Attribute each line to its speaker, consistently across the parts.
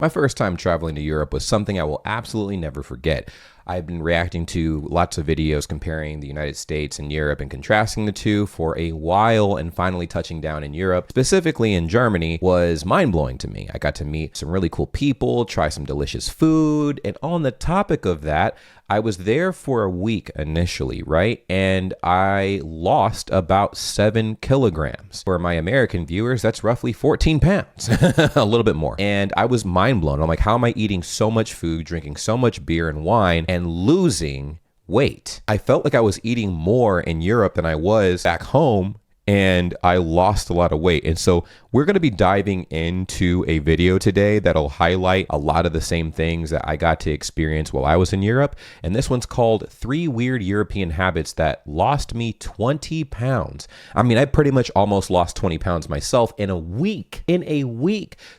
Speaker 1: My first time traveling to Europe was something I will absolutely never forget. I've been reacting to lots of videos comparing the United States and Europe and contrasting the two for a while, and finally touching down in Europe, specifically in Germany, was mind-blowing to me. I got to meet some really cool people, try some delicious food, and on the topic of that, I was there for a week initially, right? And I lost about 7 kilograms. For my American viewers, that's roughly 14 pounds, a little bit more. And I was mind blown. I'm like, how am I eating so much food, drinking so much beer and wine, and losing weight? I felt like I was eating more in Europe than I was back home, and I lost a lot of weight. And so we're going to be diving into a video today that'll highlight a lot of the same things that I got to experience while I was in Europe. And this one's called 3 Weird European Habits That Lost Me 20 Pounds. I mean, I pretty much almost lost 20 pounds myself in a week.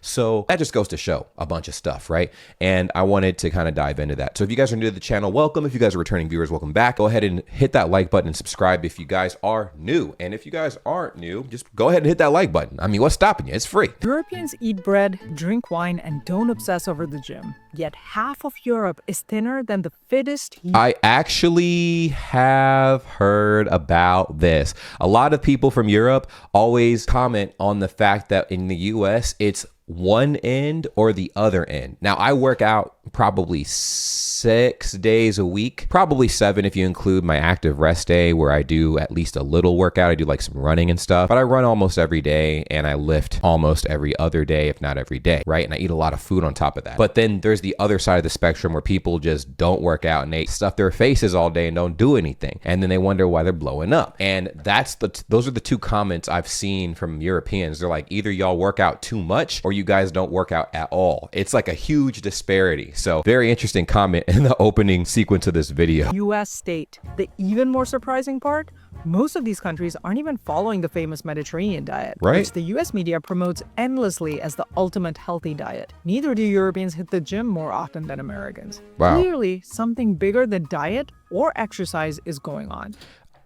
Speaker 1: So that just goes to show a bunch of stuff, right? And I wanted to kind of dive into that. So if you guys are new to the channel, welcome. If you guys are returning viewers, welcome back. Go ahead and hit that like button and subscribe if you guys are new. And if you guys aren't new, just go ahead and hit that like button. I mean, what's stopping you? It's free.
Speaker 2: Europeans eat bread, drink wine, and don't obsess over the gym. Yet half of Europe is thinner than the fittest.
Speaker 1: I actually have heard about this. A lot of people from Europe always comment on the fact that in the US, it's one end or the other end. Now, I work out probably 6 days a week, probably 7 if you include my active rest day where I do at least a little workout. I do like some running and stuff, but I run almost every day and I lift almost every other day, if not every day, right? And I eat a lot of food on top of that. But then there's the other side of the spectrum where people just don't work out and they stuff their faces all day and don't do anything. And then they wonder why they're blowing up. And those are the 2 comments I've seen from Europeans. They're like, either y'all work out too much or you guys don't work out at all. It's like a huge disparity. So very interesting comment in the opening sequence of this video.
Speaker 2: US state. The even more surprising part, most of these countries aren't even following the famous Mediterranean diet,
Speaker 1: right?
Speaker 2: Which the US media promotes endlessly as the ultimate healthy diet. Neither do Europeans hit the gym more often than Americans.
Speaker 1: Wow.
Speaker 2: Clearly, something bigger than diet or exercise is going on.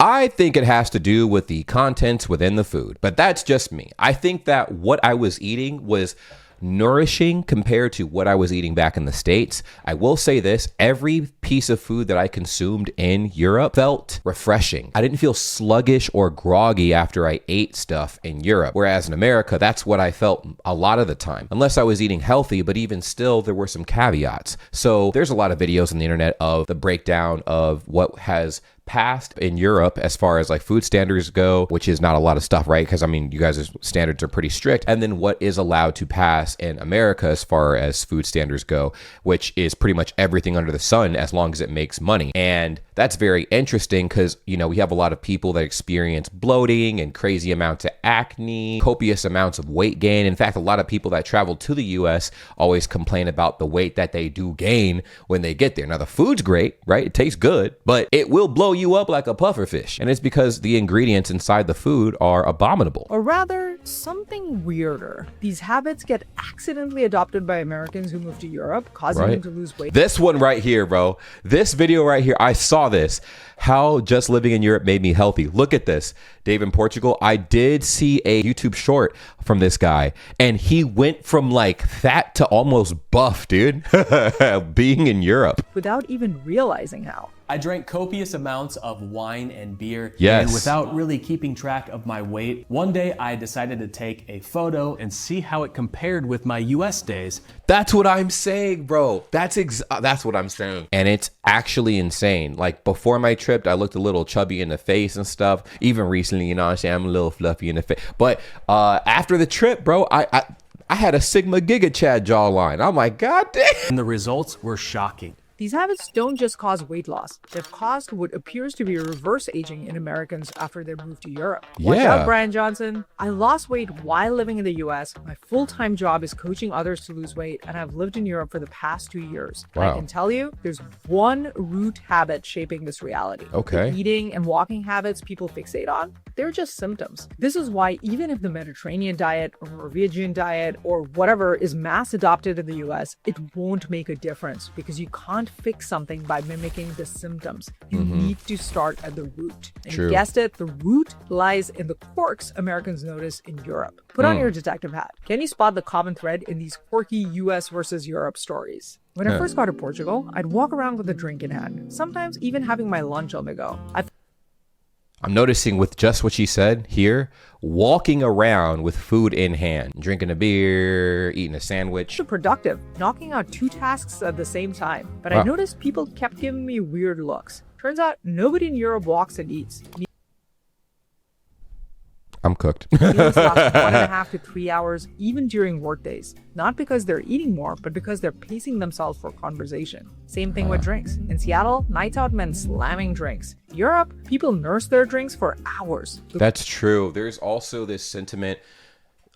Speaker 1: I think it has to do with the contents within the food, but that's just me. I think that what I was eating was nourishing compared to what I was eating back in the States. I will say this, every piece of food that I consumed in Europe felt refreshing. I didn't feel sluggish or groggy after I ate stuff in Europe. Whereas in America, that's what I felt a lot of the time. Unless I was eating healthy, but even still, there were some caveats. So there's a lot of videos on the internet of the breakdown of what has passed in Europe as far as like food standards go, which is not a lot of stuff, right? Because I mean, you guys' standards are pretty strict. And then what is allowed to pass in America as far as food standards go, which is pretty much everything under the sun as long as it makes money. And that's very interesting because, you know, we have a lot of people that experience bloating and crazy amounts of acne, copious amounts of weight gain. In fact, a lot of people that travel to the US always complain about the weight that they do gain when they get there. Now, the food's great, right? It tastes good, but it will blow you up like a pufferfish. And it's because the ingredients inside the food are abominable.
Speaker 2: Or rather, something weirder. These habits get accidentally adopted by Americans who move to Europe, causing them to lose weight.
Speaker 1: This one right here, bro. This video right here, I saw this. How just living in Europe made me healthy. Look at this. Dave in Portugal. I did see a YouTube short from this guy, and he went from like fat to almost buff, dude, being in Europe.
Speaker 2: Without even realizing how.
Speaker 3: I drank copious amounts of wine and beer,
Speaker 1: yes,
Speaker 3: and without really keeping track of my weight. One day I decided to take a photo and see how it compared with my US days.
Speaker 1: That's what I'm saying, bro. That's what I'm saying. And it's actually insane. Like before my trip, I looked a little chubby in the face and stuff. Even recently, you know what I'm saying, I'm a little fluffy in the face. But after the trip, bro, I had a Sigma Giga Chad jawline. I'm like, God damn.
Speaker 3: And the results were shocking.
Speaker 2: These habits don't just cause weight loss. They've caused what appears to be reverse aging in Americans after they move to Europe. Watch out, Brian Johnson. I lost weight while living in the US. My full-time job is coaching others to lose weight, and I've lived in Europe for the past 2 years.
Speaker 1: Wow.
Speaker 2: I can tell you, there's one root habit shaping this reality.
Speaker 1: Okay.
Speaker 2: The eating and walking habits people fixate on, they're just symptoms. This is why even if the Mediterranean diet or Norwegian diet or whatever is mass adopted in the US, it won't make a difference because you can't can't fix something by mimicking the symptoms. You need to start at the root. And
Speaker 1: True.
Speaker 2: you guessed it, the root lies in the quirks Americans notice in Europe. Put on your detective hat. Can you spot the common thread in these quirky US versus Europe stories? When I first got to Portugal, I'd walk around with a drink in hand, sometimes even having my lunch on the go.
Speaker 1: I'm noticing with just what she said here, walking around with food in hand, drinking a beer, eating a sandwich.
Speaker 2: Productive, knocking out 2 tasks at the same time. But I noticed people kept giving me weird looks. Turns out nobody in Europe walks and eats.
Speaker 1: I'm cooked.
Speaker 2: Meals last 1.5 to 3 hours, even during workdays. Not because they're eating more, but because they're pacing themselves for conversation. Same thing with drinks. In Seattle, nights out meant slamming drinks. Europe, people nurse their drinks for hours.
Speaker 1: That's true. There's also this sentiment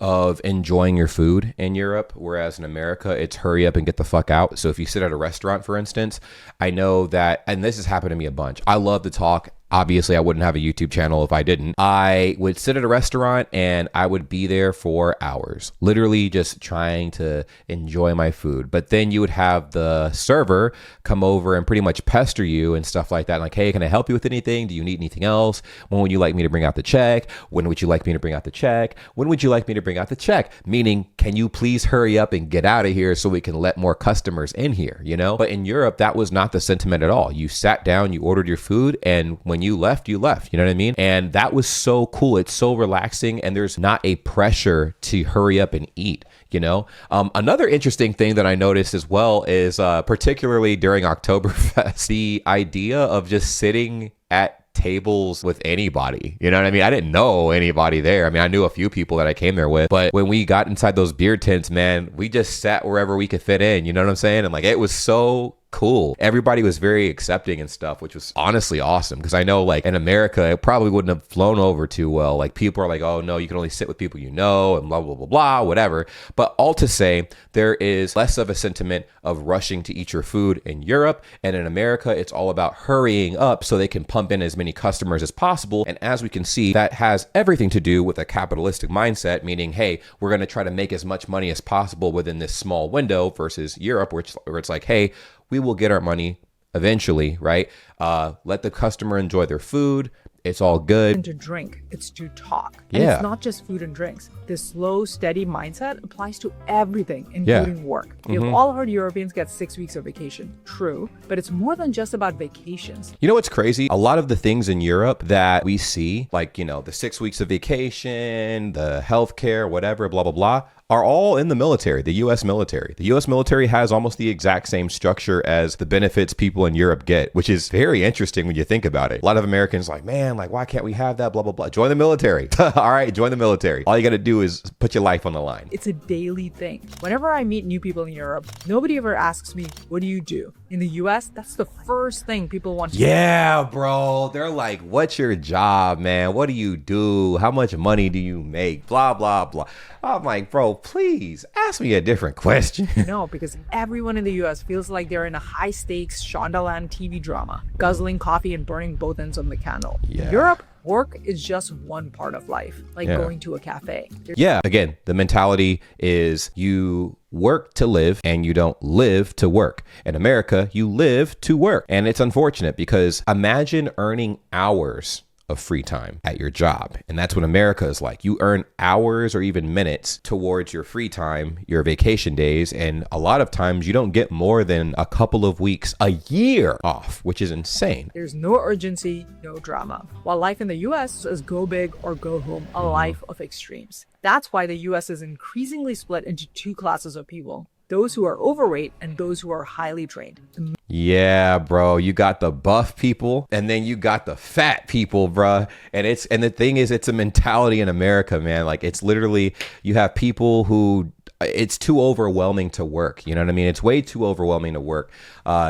Speaker 1: of enjoying your food in Europe, whereas in America, it's hurry up and get the fuck out. So if you sit at a restaurant, for instance, I know that, and this has happened to me a bunch. I love to talk. Obviously, I wouldn't have a YouTube channel if I didn't. I would sit at a restaurant and I would be there for hours, literally just trying to enjoy my food. But then you would have the server come over and pretty much pester you and stuff like that. Like, hey, can I help you with anything? Do you need anything else? When would you like me to bring out the check? When would you like me to bring out the check? When would you like me to bring out the check? Meaning, can you please hurry up and get out of here so we can let more customers in here, you know? But in Europe, that was not the sentiment at all. You sat down, you ordered your food, and when you left, you left. You know what I mean? And that was so cool. It's so relaxing, and there's not a pressure to hurry up and eat. You know, another interesting thing that I noticed as well is particularly during Oktoberfest, the idea of just sitting at tables with anybody. You know what I mean? I didn't know anybody there. I mean, I knew a few people that I came there with, but when we got inside those beer tents, man, we just sat wherever we could fit in. You know what I'm saying? And like, it was so cool. Everybody was very accepting and stuff, which was honestly awesome. Because I know like in America, it probably wouldn't have flown over too well. Like people are like, oh no, you can only sit with people you know and blah, blah, blah, blah, whatever. But all to say, there is less of a sentiment of rushing to eat your food in Europe. And in America, it's all about hurrying up so they can pump in as many customers as possible. And as we can see, that has everything to do with a capitalistic mindset, meaning, hey, we're going to try to make as much money as possible within this small window versus Europe, where it's like, hey, we will get our money eventually, right? Let the customer enjoy their food. It's all good.
Speaker 2: And to drink, it's to talk.
Speaker 1: Yeah.
Speaker 2: And it's not just food and drinks. This slow, steady mindset applies to everything, including work. We've all heard Europeans get 6 weeks of vacation. True, but it's more than just about vacations.
Speaker 1: You know what's crazy? A lot of the things in Europe that we see, like, you know, the 6 weeks of vacation, the healthcare, whatever, blah, blah, blah, are all in the military, the U.S. military. The U.S. military has almost the exact same structure as the benefits people in Europe get, which is very interesting when you think about it. A lot of Americans like, man, like, why can't we have that? Blah, blah, blah. Join the military. All right, join the military. All you got to do is put your life on the line.
Speaker 2: It's a daily thing. Whenever I meet new people in Europe, nobody ever asks me, what do you do? In the US, that's the first thing people want to know.
Speaker 1: Yeah, bro. They're like, what's your job, man? What do you do? How much money do you make? Blah, blah, blah. I'm like, bro, please ask me a different question.
Speaker 2: No, because everyone in the US feels like they're in a high-stakes Shondaland TV drama, guzzling coffee and burning both ends on the candle.
Speaker 1: Yeah.
Speaker 2: In Europe, work is just one part of life, like going to a cafe.
Speaker 1: Yeah, again, the mentality is you work to live and you don't live to work. In America, you live to work. And it's unfortunate because imagine earning hours of free time at your job. And that's what America is like. You earn hours or even minutes towards your free time, your vacation days. And a lot of times you don't get more than a couple of weeks a year off, which is insane.
Speaker 2: There's no urgency, no drama. While life in the US is go big or go home, a life of extremes. That's why the US is increasingly split into 2 classes of people. Those who are overweight and those who are highly trained.
Speaker 1: Yeah, bro, you got the buff people and then you got the fat people, bruh. And the thing is, it's a mentality in America, man. Like, it's literally, you have people who, it's too overwhelming to work. You know what I mean? It's way too overwhelming to work.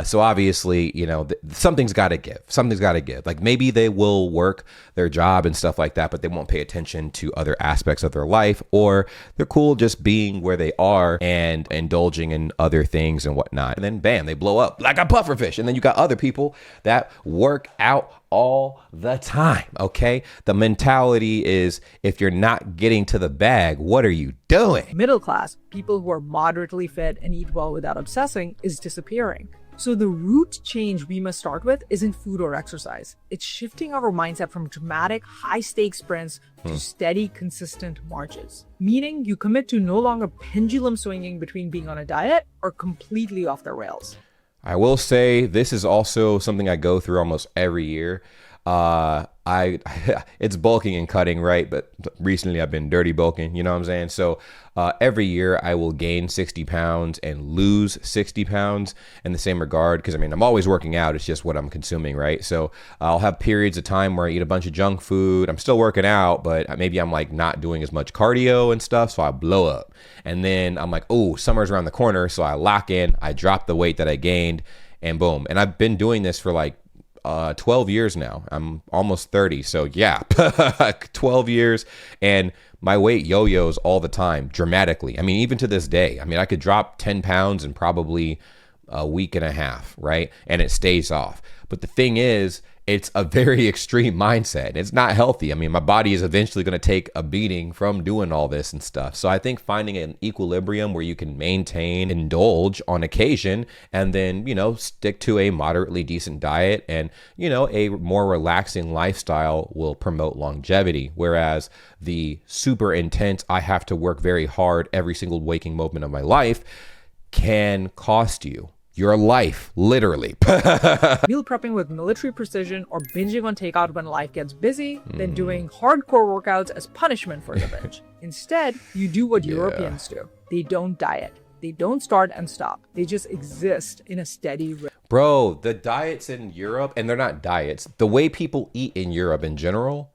Speaker 1: So obviously, you know, something's got to give. Something's got to give. Like, maybe they will work their job and stuff like that, but they won't pay attention to other aspects of their life, or they're cool just being where they are and indulging in other things and whatnot. And then bam, they blow up like a pufferfish. And then you got other people that work out all the time. Okay. The mentality is, if you're not getting to the bag, what are you doing?
Speaker 2: Middle class, people who are moderately fit and eat well without obsessing, is disappearing. So the root change we must start with isn't food or exercise. It's shifting our mindset from dramatic, high-stakes sprints to steady, consistent marches. Meaning you commit to no longer pendulum swinging between being on a diet or completely off the rails.
Speaker 1: I will say this is also something I go through almost every year. It's bulking and cutting, right? But recently I've been dirty bulking, you know what I'm saying? So every year I will gain 60 pounds and lose 60 pounds in the same regard. Because I mean, I'm always working out. It's just what I'm consuming, right? So I'll have periods of time where I eat a bunch of junk food. I'm still working out, but maybe I'm like not doing as much cardio and stuff. So I blow up. And then I'm like, oh, summer's around the corner. So I lock in, I drop the weight that I gained, and boom. And I've been doing this for like 12 years now. I'm almost 30. So yeah, 12 years. And my weight yo-yos all the time, dramatically. I mean, even to this day, I mean, I could drop 10 pounds in probably a week and a half, right? And it stays off. But the thing is, it's a very extreme mindset. It's not healthy. I mean, my body is eventually going to take a beating from doing all this and stuff. So I think finding an equilibrium where you can maintain, indulge on occasion, and then, you know, stick to a moderately decent diet and, you know, a more relaxing lifestyle will promote longevity. Whereas the super intense, I have to work very hard every single waking moment of my life can cost you your life, literally.
Speaker 2: Meal prepping with military precision or binging on takeout when life gets busy, then doing hardcore workouts as punishment for the binge. Instead, you do what Europeans do. They don't diet. They don't start and stop. They just exist in a steady rhythm.
Speaker 1: Bro, the diets in Europe, and they're not diets, the way people eat in Europe in general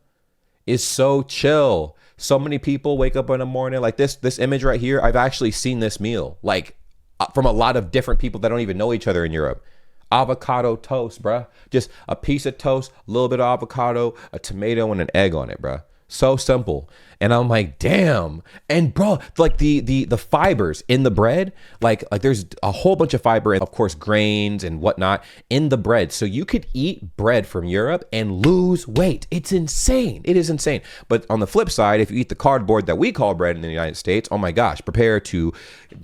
Speaker 1: is so chill. So many people wake up in the morning like this image right here. I've actually seen this meal like from a lot of different people that don't even know each other in Europe. Avocado toast, bruh. Just a piece of toast, a little bit of avocado, a tomato, and an egg on it, bruh. So simple. And I'm like, damn. And bro, like the fibers in the bread, like there's a whole bunch of fiber and of course grains and whatnot in the bread. So you could eat bread from Europe and lose weight. It's insane. It is insane. But on the flip side, if you eat the cardboard that we call bread in the United States, oh my gosh, prepare to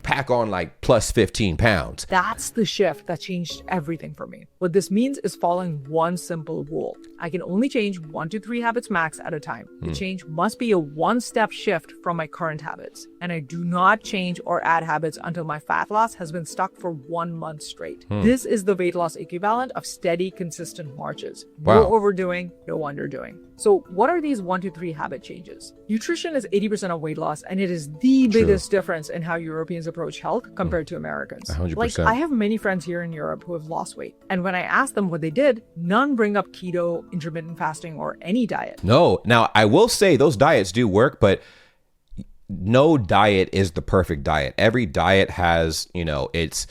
Speaker 1: pack on like plus 15 pounds.
Speaker 2: That's the shift that changed everything for me. What this means is following one simple rule. I can only change 1 to 3 habits max at a time. The change must be a one-step shift from my current habits. And I do not change or add habits until my fat loss has been stuck for 1 month straight. This is the weight loss equivalent of steady, consistent marches. No overdoing, no underdoing. So what are these 1 to 3 habit changes? Nutrition is 80% of weight loss, and it is the biggest difference in how Europeans approach health compared to Americans.
Speaker 1: 100%.
Speaker 2: Like, I have many friends here in Europe who have lost weight. And when I ask them what they did, none bring up keto, intermittent fasting, or any diet.
Speaker 1: No. Now, I will say those diets do work, but no diet is the perfect diet. Every diet has, you know, its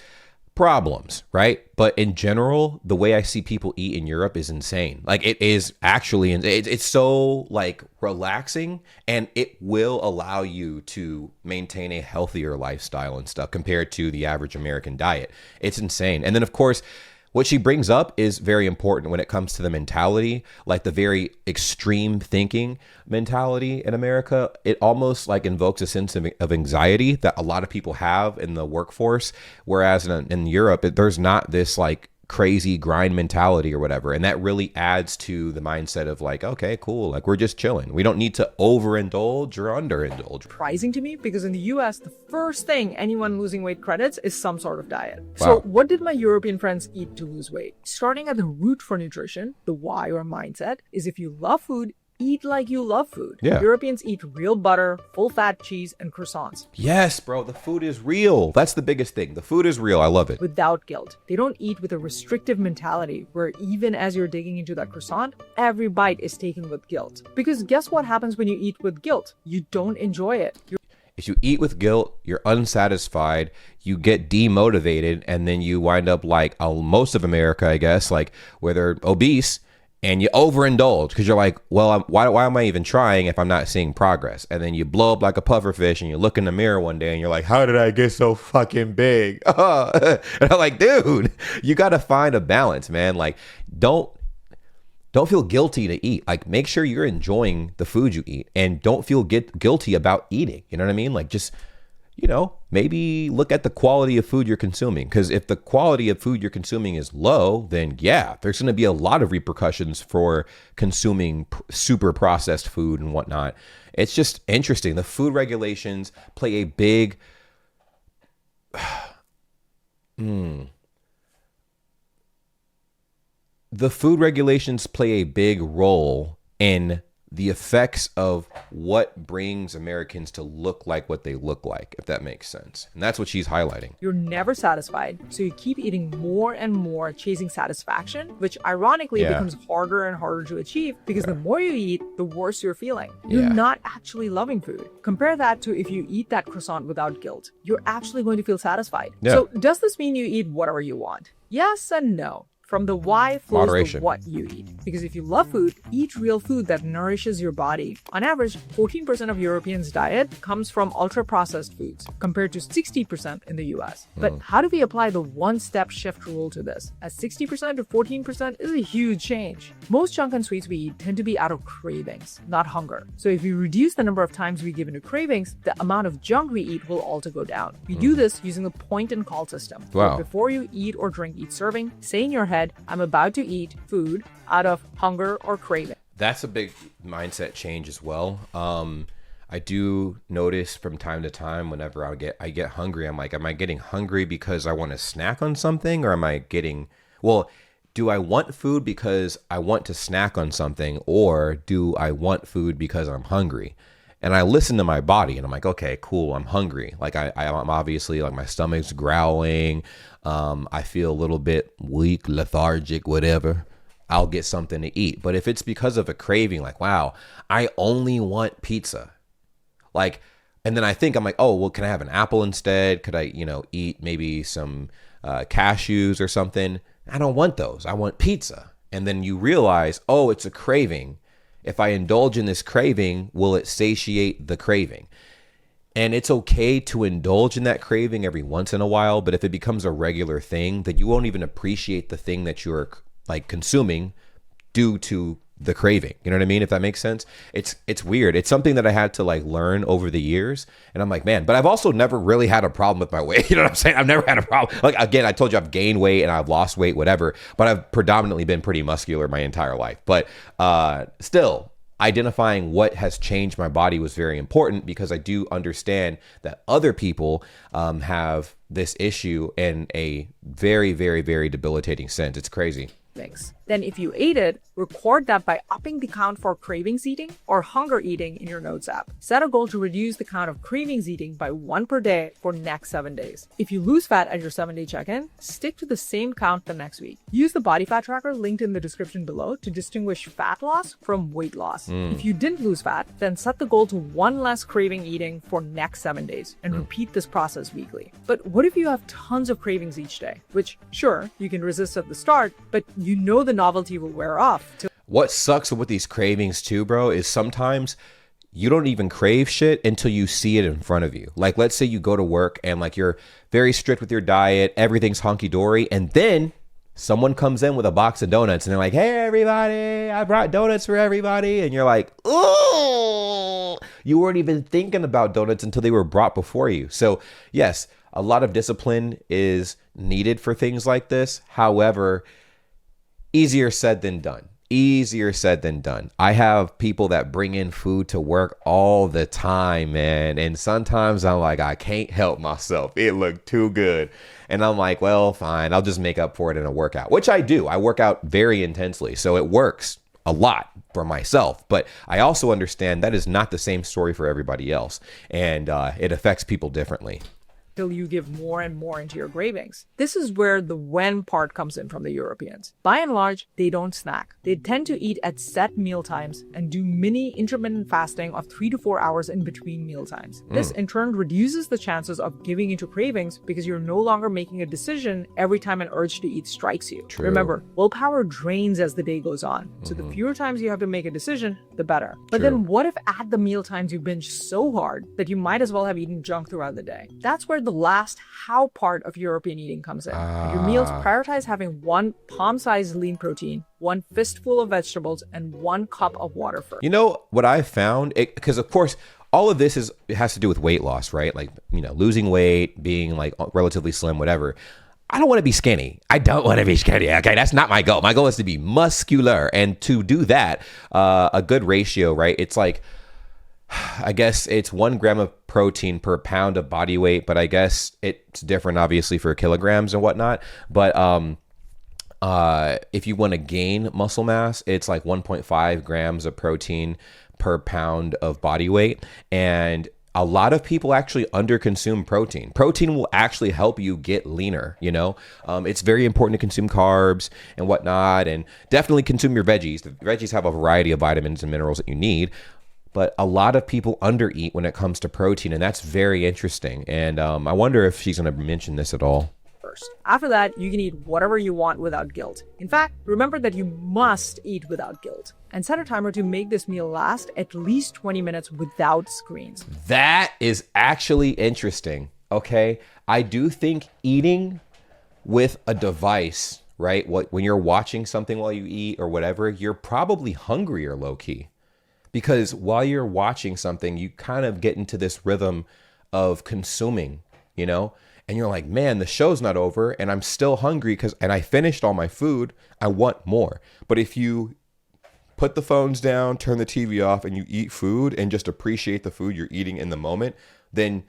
Speaker 1: problems, right? But in general, the way I see people eat in Europe is insane. Like it is actually, it's so like relaxing, and it will allow you to maintain a healthier lifestyle and stuff compared to the average American diet. It's insane. And then of course, what she brings up is very important when it comes to the mentality, like the very extreme thinking mentality in America. It almost like invokes a sense of anxiety that a lot of people have in the workforce. Whereas in Europe, there's not this like crazy grind mentality or whatever. And that really adds to the mindset of like, okay, cool. Like we're just chilling. We don't need to overindulge or underindulge.
Speaker 2: Surprising to me, because in the US, the first thing anyone losing weight credits is some sort of diet.
Speaker 1: Wow.
Speaker 2: So what did my European friends eat to lose weight? Starting at the root for nutrition, the why or mindset, is if you love food, eat like you love food.
Speaker 1: Yeah.
Speaker 2: Europeans eat real butter, full fat cheese, and croissants.
Speaker 1: Yes, bro. The food is real. That's the biggest thing. The food is real. I love it.
Speaker 2: Without guilt. They don't eat with a restrictive mentality where even as you're digging into that croissant, every bite is taken with guilt. Because guess what happens when you eat with guilt? You don't enjoy it.
Speaker 1: If you eat with guilt, you're unsatisfied, you get demotivated, and then you wind up like most of America, I guess, like where they're obese, and you overindulge because you're like, well, why am I even trying if I'm not seeing progress? And then you blow up like a pufferfish, and you look in the mirror one day and you're like, how did I get so fucking big? And I'm like, dude, you got to find a balance, man. Like, don't feel guilty to eat. Like, make sure you're enjoying the food you eat, and don't feel guilty about eating. You know what I mean? Like, just maybe look at the quality of food you're consuming. Because if the quality of food you're consuming is low, then yeah, there's going to be a lot of repercussions for consuming super processed food and whatnot. It's just interesting. The food regulations play a big... The food regulations play a big role in the effects of what brings Americans to look like what they look like, if that makes sense. And that's what she's highlighting.
Speaker 2: You're never satisfied, so you keep eating more and more, chasing satisfaction, which ironically becomes harder and harder to achieve because the more you eat, the worse you're feeling. You're not actually loving food. Compare that to if you eat that croissant without guilt. You're actually going to feel satisfied. So does this mean you eat whatever you want? Yes and no. From the why flows
Speaker 1: Moderation.
Speaker 2: the what you eat. Because if you love food, eat real food that nourishes your body. On average, 14% of Europeans' diet comes from ultra-processed foods, compared to 60% in the US. But how do we apply the one-step shift rule to this? As 60% to 14% is a huge change. Most junk and sweets we eat tend to be out of cravings, not hunger. So if we reduce the number of times we give into cravings, the amount of junk we eat will also go down. We do this using the point and call system.
Speaker 1: Wow.
Speaker 2: Before you eat or drink each serving, say in your head, I'm about to eat food out of hunger or craving.
Speaker 1: That's a big mindset change as well. I do notice from time to time whenever I get hungry, I'm like, am I getting hungry because I want to snack on something, or am I getting, do I want food because I want to snack on something, or do I want food because I'm hungry? And I listen to my body and I'm like, okay, cool, I'm hungry. Like I'm obviously, like, my stomach's growling. I feel a little bit weak, lethargic, whatever. I'll get something to eat. But if it's because of a craving, like, wow, I only want pizza. Like, and then I'm like, oh, well, can I have an apple instead? Could I, eat maybe some cashews or something? I don't want those. I want pizza. And then you realize, oh, it's a craving. If I indulge in this craving, will it satiate the craving? And it's okay to indulge in that craving every once in a while, but if it becomes a regular thing, then you won't even appreciate the thing that you're like consuming due to the craving. You know what I mean? If that makes sense. It's weird. It's something that I had to like learn over the years. And I'm like, man, but I've also never really had a problem with my weight. You know what I'm saying? I've never had a problem. Like, again, I told you I've gained weight and I've lost weight, whatever, but I've predominantly been pretty muscular my entire life. But still, identifying what has changed my body was very important, because I do understand that other people have this issue in a very, very, very debilitating sense. It's crazy.
Speaker 2: Then if you ate it, record that by upping the count for cravings eating or hunger eating in your notes app. Set a goal to reduce the count of cravings eating by 1 per day for next 7 days. If you lose fat at your 7-day check-in, stick to the same count the next week. Use the body fat tracker linked in the description below to distinguish fat loss from weight loss. If you didn't lose fat, then set the goal to 1 less craving eating for next 7 days and repeat this process weekly. But what if you have tons of cravings each day? Which, sure, you can resist at the start, but you know the novelty will wear off.
Speaker 1: What sucks with these cravings too, bro, is sometimes you don't even crave shit until you see it in front of you. Like, let's say you go to work and like you're very strict with your diet, everything's hunky-dory, and then someone comes in with a box of donuts and they're like, hey, everybody, I brought donuts for everybody. And you're like, oh, you weren't even thinking about donuts until they were brought before you. So yes, a lot of discipline is needed for things like this. However, easier said than done. Easier said than done. I have people that bring in food to work all the time, man. And sometimes I'm like, I can't help myself. It looked too good. And I'm like, well, fine. I'll just make up for it in a workout, which I do. I work out very intensely. So it works a lot for myself. But I also understand that is not the same story for everybody else. And it affects people differently.
Speaker 2: Till you give more and more into your cravings. This is where the when part comes in from the Europeans. By and large, they don't snack. They tend to eat at set meal times and do mini intermittent fasting of 3 to 4 hours in between meal times. This in turn reduces the chances of giving into cravings because you're no longer making a decision every time an urge to eat strikes you.
Speaker 1: True.
Speaker 2: Remember, willpower drains as the day goes on. So the fewer times you have to make a decision, the better. But then what if at the meal times you binge so hard that you might as well have eaten junk throughout the day? That's where the last how part of European eating comes in. Your meals prioritize having 1 palm-sized lean protein, 1 fistful of vegetables, and 1 cup of water first.
Speaker 1: You know what I found? Because of course, all of this it has to do with weight loss, right? Like, losing weight, being like relatively slim, whatever. I don't want to be skinny. I don't want to be skinny. Okay, that's not my goal. My goal is to be muscular. And to do that, a good ratio, right? It's like, I guess it's 1 gram of protein per pound of body weight, but I guess it's different, obviously, for kilograms and whatnot. But if you want to gain muscle mass, it's like 1.5 grams of protein per pound of body weight. And a lot of people actually underconsume protein. Protein will actually help you get leaner, It's very important to consume carbs and whatnot, and definitely consume your veggies. The veggies have a variety of vitamins and minerals that you need. But a lot of people undereat when it comes to protein, and that's very interesting. And I wonder if she's going to mention this at all.
Speaker 2: First. After that, you can eat whatever you want without guilt. In fact, remember that you must eat without guilt. And set a timer to make this meal last at least 20 minutes without screens.
Speaker 1: That is actually interesting, okay? I do think eating with a device, right? When you're watching something while you eat or whatever, you're probably hungrier low-key. Because while you're watching something, you kind of get into this rhythm of consuming, and you're like, man, the show's not over and I'm still hungry and I finished all my food. I want more. But if you put the phones down, turn the TV off, and you eat food and just appreciate the food you're eating in the moment, then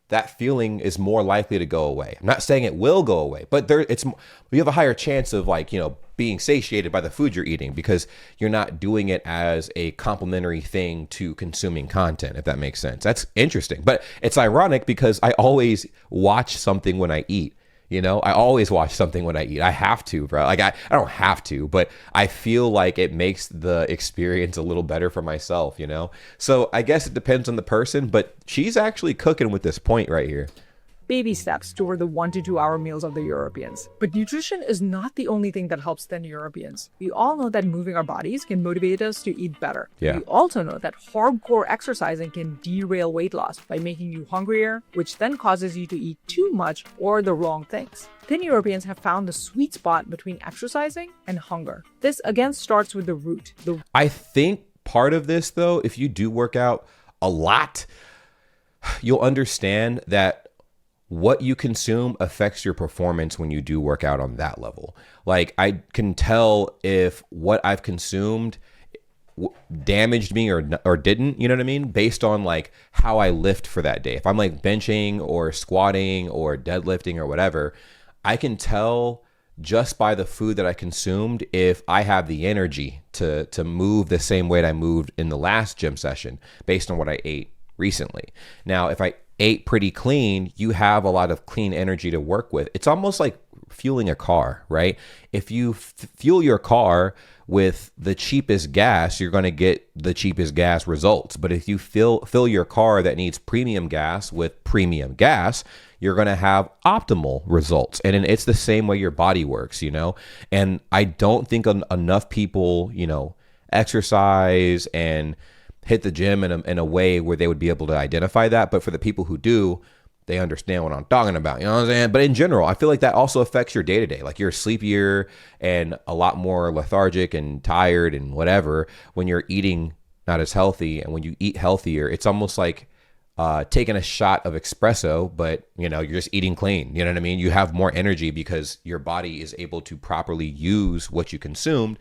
Speaker 1: that feeling is more likely to go away. I'm not saying it will go away, but you have a higher chance of being satiated by the food you're eating because you're not doing it as a complementary thing to consuming content, if that makes sense. That's interesting, but it's ironic because I always watch something when I eat. I always watch something when I eat. I have to, bro. Like I don't have to, but I feel like it makes the experience a little better for myself, So I guess it depends on the person, but she's actually cooking with this point right here.
Speaker 2: Baby steps toward the 1 to 2 hour meals of the Europeans. But nutrition is not the only thing that helps thin Europeans. We all know that moving our bodies can motivate us to eat better.
Speaker 1: Yeah.
Speaker 2: We also know that hardcore exercising can derail weight loss by making you hungrier, which then causes you to eat too much or the wrong things. Thin Europeans have found the sweet spot between exercising and hunger. This again starts with the root.
Speaker 1: I think part of this, though, if you do work out a lot, you'll understand that what you consume affects your performance when you do work out on that level. Like I can tell if what I've consumed damaged me or didn't, you know what I mean? Based on like how I lift for that day. If I'm like benching or squatting or deadlifting or whatever, I can tell just by the food that I consumed if I have the energy to move the same weight I moved in the last gym session based on what I ate recently. Now, if I ate pretty clean, you have a lot of clean energy to work with. It's almost like fueling a car, right? If you fuel your car with the cheapest gas, you're going to get the cheapest gas results. But if you fill your car that needs premium gas with premium gas, you're going to have optimal results. And it's the same way your body works, And I don't think enough people, exercise and hit the gym in a way where they would be able to identify that. But for the people who do, they understand what I'm talking about. You know what I'm saying? But in general, I feel like that also affects your day-to-day. Like you're sleepier and a lot more lethargic and tired and whatever when you're eating not as healthy. And when you eat healthier, it's almost like taking a shot of espresso, but you're just eating clean. You know what I mean? You have more energy because your body is able to properly use what you consumed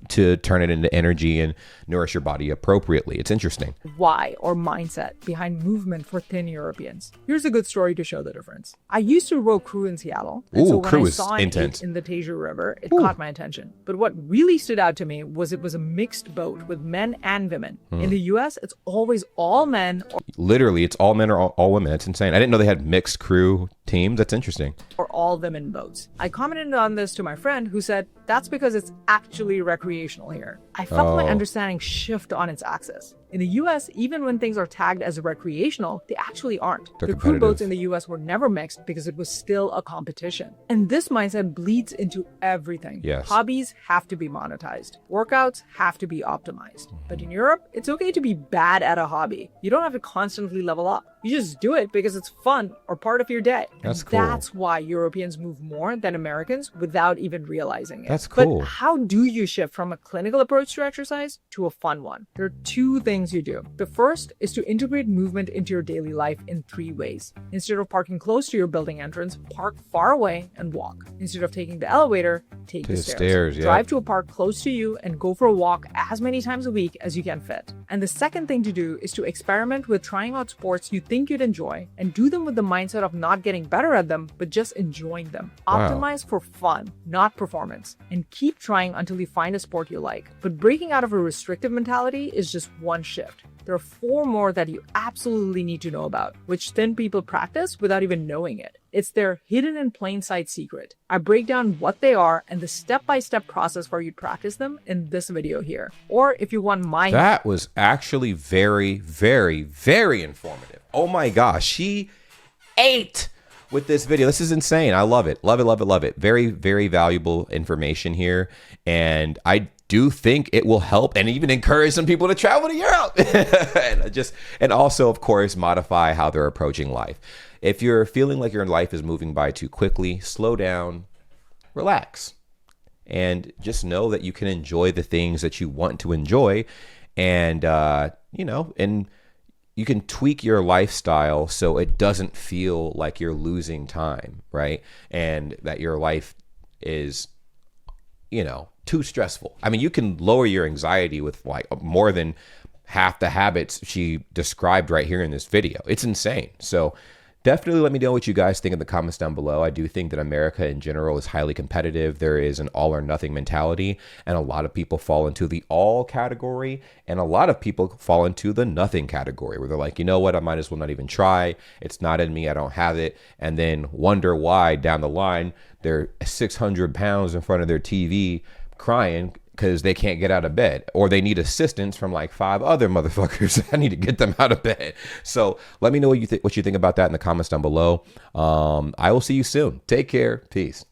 Speaker 1: to turn it into energy and nourish your body appropriately. It's interesting.
Speaker 2: Why or mindset behind movement for thin Europeans. Here's a good story to show the difference. I used to row crew in Seattle. And so when
Speaker 1: crew
Speaker 2: I
Speaker 1: is
Speaker 2: saw
Speaker 1: intense.
Speaker 2: it in the Teju River, it caught my attention. But what really stood out to me was it was a mixed boat with men and women. In the US, it's always all men.
Speaker 1: Literally, it's all men or all women. That's insane. I didn't know they had mixed crew teams. That's interesting.
Speaker 2: Or all women boats. I commented on this to my friend who said, that's because it's actually recreational here. I felt my understanding shift on its axis. In the US, even when things are tagged as recreational, they actually aren't. The crew boats in the US were never mixed because it was still a competition. And this mindset bleeds into everything.
Speaker 1: Yes.
Speaker 2: Hobbies have to be monetized. Workouts have to be optimized. But in Europe, it's okay to be bad at a hobby. You don't have to constantly level up. You just do it because it's fun or part of your day.
Speaker 1: That's cool.
Speaker 2: That's why Europeans move more than Americans without even realizing it.
Speaker 1: That's cool.
Speaker 2: But how do you shift from a clinical approach to exercise to a fun one? There are two things things you do. The first is to integrate movement into your daily life in 3 ways. Instead of parking close to your building entrance, park far away and walk. Instead of taking the elevator, take the stairs.
Speaker 1: Yeah.
Speaker 2: Drive to a park close to you and go for a walk as many times a week as you can fit. And the second thing to do is to experiment with trying out sports you think you'd enjoy and do them with the mindset of not getting better at them, but just enjoying them. Optimize for fun, not performance, and keep trying until you find a sport you like. But breaking out of a restrictive mentality is just one shift. There are 4 more that you absolutely need to know about, which thin people practice without even knowing it. It's their hidden in plain sight secret. I break down what they are and the step-by-step process for you to practice them in this video here. Or if you want my...
Speaker 1: That was actually very, very, very informative. Oh my gosh, she ate with this video. This is insane. I love it. Love it, love it, love it. Very, very valuable information here. And I do think it will help and even encourage some people to travel to Europe and also, of course, modify how they're approaching life. If you're feeling like your life is moving by too quickly, slow down, relax, and just know that you can enjoy the things that you want to enjoy. And, and you can tweak your lifestyle so it doesn't feel like you're losing time, right? And that your life is, too stressful. I mean, you can lower your anxiety with like more than half the habits she described right here in this video. It's insane. So definitely let me know what you guys think in the comments down below. I do think that America in general is highly competitive. There is an all or nothing mentality, and a lot of people fall into the all category, and a lot of people fall into the nothing category, where they're like, you know what, I might as well not even try. It's not in me. I don't have it. And then wonder why down the line they're 600 pounds in front of their TV crying because they can't get out of bed, or they need assistance from like 5 other motherfuckers. I need to get them out of bed. So let me know what you think about that in the comments down below. I will see you soon. Take care. Peace.